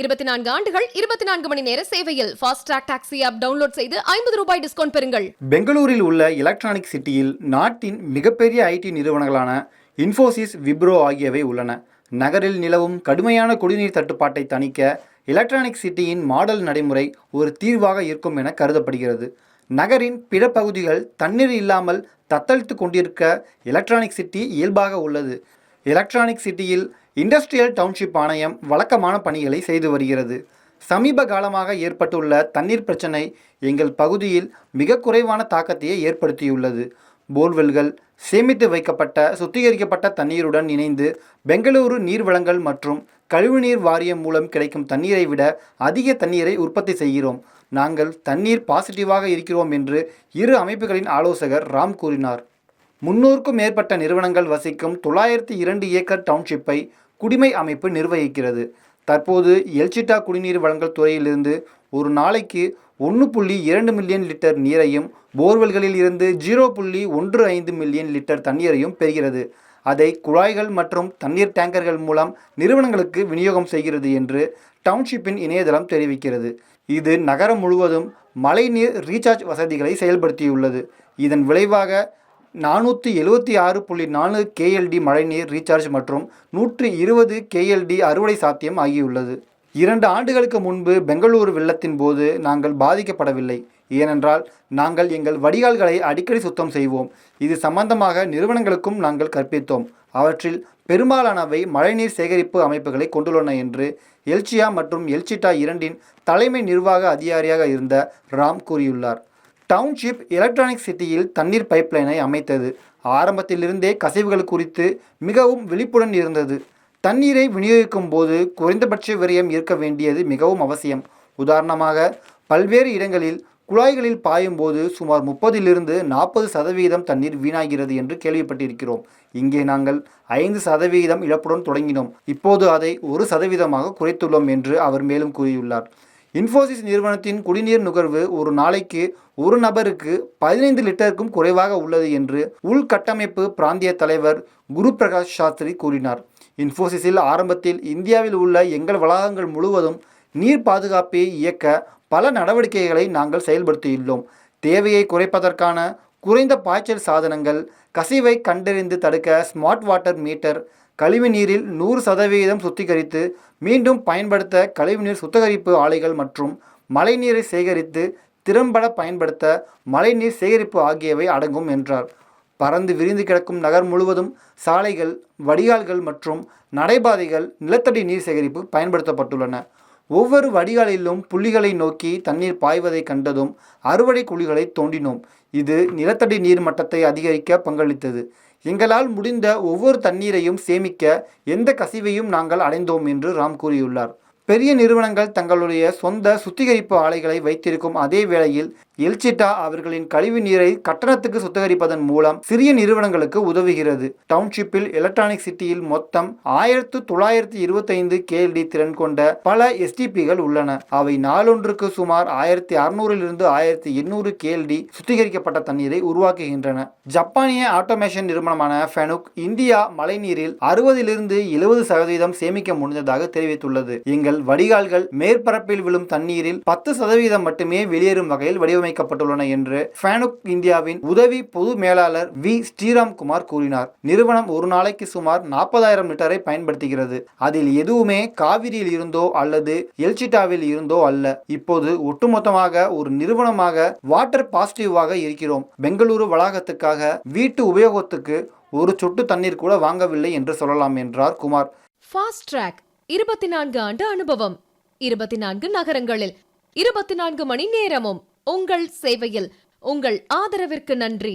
24 ஆண்டுகள் 24 மணி நேர சேவையில் fast track taxi app download செய்து 50 ரூபாய் டிஸ்கவுண்ட் பெறுங்கள். பெங்களூரில் உள்ள எலக்ட்ரானிக் சிட்டியில் நாட்டின் மிகப்பெரிய ஐடி நிறுவனங்களான இன்ஃபோசிஸ், விப்ரோ ஆகியவை உள்ளன. நகரில் நிலவும் கடுமையான குடிநீர் தட்டுப்பாட்டை தணிக்க எலக்ட்ரானிக் சிட்டியின் மாடல் நடைமுறை ஒரு தீர்வாக இருக்கும் என கருதப்படுகிறது. நகரின் பிற பகுதிகள் தண்ணீர் இல்லாமல் தத்தளித்து கொண்டிருக்க எலக்ட்ரானிக் சிட்டி இயல்பாக உள்ளது. எலக்ட்ரானிக் சிட்டியில் இண்டஸ்ட்ரியல் டவுன்ஷிப் ஆணையம் வழக்கமான பணிகளை செய்து வருகிறது. சமீப காலமாக ஏற்பட்டுள்ள தண்ணீர் பிரச்சினை எங்கள் பகுதியில் மிக குறைவான தாக்கத்தையே ஏற்படுத்தியுள்ளது. போர்வெல்கள், சேமித்து வைக்கப்பட்ட சுத்திகரிக்கப்பட்ட தண்ணீருடன் இணைந்து பெங்களூரு நீர் வழங்கல் மற்றும் கழிவுநீர் வாரியம் மூலம் கிடைக்கும் தண்ணீரை விட அதிக தண்ணீரை உற்பத்தி செய்கிறோம். நாங்கள் தண்ணீர் பாசிட்டிவாக இருக்கிறோம் என்று இரு அமைப்புகளின் ஆலோசகர் ராம் கூறினார். 300க்கும் மேற்பட்ட நிறுவனங்கள் வசிக்கும் 902 ஏக்கர் டவுன்ஷிப்பை குடிமை அமைப்பு நிர்வகிக்கிறது. தற்போது எல்சிட்டா குடிநீர் வழங்கல் துறையிலிருந்து ஒரு நாளைக்கு 1.2 மில்லியன் லிட்டர் நீரையும் போர்வெல்களில் இருந்து 0.15 மில்லியன் லிட்டர் தண்ணீரையும் பெறுகிறது. அதை குழாய்கள் மற்றும் தண்ணீர் டேங்கர்கள் மூலம் நிறுவனங்களுக்கு விநியோகம் செய்கிறது என்று டவுன்ஷிப்பின் இணையதளம் தெரிவிக்கிறது. இது நகரம் முழுவதும் மழைநீர் ரீசார்ஜ் வசதிகளை செயல்படுத்தியுள்ளது. இதன் விளைவாக 476.4 KLD மழைநீர் ரீசார்ஜ் மற்றும் 120 KLD அறுவடை சாத்தியம் ஆகியுள்ளது. 2 ஆண்டுகளுக்கு முன்பு பெங்களூரு வெள்ளத்தின் போது நாங்கள் பாதிக்கப்படவில்லை. ஏனென்றால் நாங்கள் எங்கள் வடிகால்களை அடிக்கடி சுத்தம் செய்வோம். இது சம்பந்தமாக நிறுவனங்களுக்கும் நாங்கள் கற்பித்தோம். அவற்றில் பெரும்பாலானவை மழைநீர் சேகரிப்பு அமைப்புகளை கொண்டுள்ளன என்று எல்சியா மற்றும் எல்சிட்டா 2இன் தலைமை நிர்வாக அதிகாரியாக இருந்த ராம் கூறியுள்ளார். டவுன்ஷிப் எலக்ட்ரானிக் சிட்டியில் தண்ணீர் பைப்லைனை அமைத்தது. ஆரம்பத்திலிருந்தே கசிவுகள் குறித்து மிகவும் விழிப்புடன் இருந்தது. தண்ணீரை விநியோகிக்கும் போது குறைந்தபட்ச விரயம் இருக்க வேண்டியது மிகவும் அவசியம். உதாரணமாக, பல்வேறு இடங்களில் குழாய்களில் பாயும் போது சுமார் 30-40% தண்ணீர் வீணாகிறது என்று கேள்விப்பட்டிருக்கிறோம். இங்கே நாங்கள் 5% இழப்புடன் தொடங்கினோம். இப்போது அதை 1% குறைத்துள்ளோம் என்று அவர் மேலும் கூறியுள்ளார். இன்ஃபோசிஸ் நிறுவனத்தின் குடிநீர் நுகர்வு ஒரு நாளைக்கு ஒரு நபருக்கு 15 லிட்டருக்கும் குறைவாக உள்ளது என்று உள்கட்டமைப்பு பிராந்திய தலைவர் குரு பிரகாஷ் சாஸ்திரி கூறினார். இன்ஃபோசிஸில் ஆரம்பத்தில் இந்தியாவில் உள்ள எங்கள் வளாகங்கள் முழுவதும் நீர் பாதுகாப்பை இயக்க பல நடவடிக்கைகளை நாங்கள் செயல்படுத்தியுள்ளோம். தேவையை குறைப்பதற்கான குறைந்த பாய்ச்சல் சாதனங்கள், கசிவை கண்டறிந்து தடுக்க ஸ்மார்ட் வாட்டர் மீட்டர், கழிவுநீரில் 100% சுத்திகரித்து மீண்டும் பயன்படுத்த கழிவுநீர் சுத்திகரிப்பு ஆலைகள் மற்றும் மழைநீரை சேகரித்து திறம்பட பயன்படுத்த மழைநீர் சேகரிப்பு ஆகியவை அடங்கும் என்றார். பறந்து விரிந்து கிடக்கும் நகர் முழுவதும் சாலைகள், வடிகால்கள் மற்றும் நடைபாதைகள் நிலத்தடி நீர் சேகரிப்பு பயன்படுத்தப்பட்டுள்ளன. ஒவ்வொரு வடிகாலிலும் புள்ளிகளை நோக்கி தண்ணீர் பாய்வதை கண்டதும் அறுவடை குழிகளை தோண்டினோம். இது நிலத்தடி நீர் மட்டத்தை அதிகரிக்க பங்களித்தது. எங்களால் முடிந்த ஒவ்வொரு தண்ணீரையும் சேமிக்க எந்த கசிவையும் நாங்கள் அடைந்தோம் என்று ராம் கூறியுள்ளார். பெரிய நிறுவனங்கள் தங்களுடைய சொந்த சுத்திகரிப்பு ஆலைகளை வைத்திருக்கும் அதே வேளையில் எல்சிட்டா அவர்களின் கழிவு நீரை கட்டணத்துக்கு சுத்திகரிப்பதன் மூலம் சிறிய நிறுவனங்களுக்கு உதவுகிறது. டவுன்ஷிப்பில் எலக்ட்ரானிக் சிட்டியில் மொத்தம் 1925 KLD திறன் கொண்ட பல STPகள் உள்ளன. அவை நாளொன்றுக்கு சுமார் 1600 1800 KLD சுத்திகரிக்கப்பட்ட தண்ணீரை உருவாக்குகின்றன. ஜப்பானிய ஆட்டோமேஷன் நிறுவனமான ஃபெனுக் இந்தியா மழைநீரில் 60-70% சேமிக்க முடிந்ததாக தெரிவித்துள்ளது. எங்கள் வடிகால்கள் மேற்பரப்பில் விழும் தண்ணீரில் 10% மட்டுமே வெளியேறும் வகையில் வடிவமைக்கப்பட்டுள்ளன என்று ஃபேனுக் இந்தியாவின் உதவி பொது மேலாளர் வி ஸ்ரீராம் குமார் கூறினார். நிறுவனம் ஒரு நாளைக்கு சுமார் 40,000 லிட்டரை பயன்படுத்துகிறது. அதில் எதுவுமே காவிரியில் இருந்தோ அல்லது எல்சிட்டாவில் இருந்தோ அல்ல. இப்போது ஒட்டுமொத்தமாக ஒரு நிறுவனமாக வாட்டர் பாசிட்டிவாக இருக்கிறோம். பெங்களூரு வளாகத்துக்காக வீட்டு உபயோகத்துக்கு ஒரு சொட்டு தண்ணீர் கூட வாங்கவில்லை என்று சொல்லலாம் என்றார் குமார். ஃபாஸ்ட் ட்ராக் 24 ஆண்டு அனுபவம், 24 நகரங்களில் 24 மணி நேரமும் உங்கள் சேவையில். உங்கள் ஆதரவிற்கு நன்றி.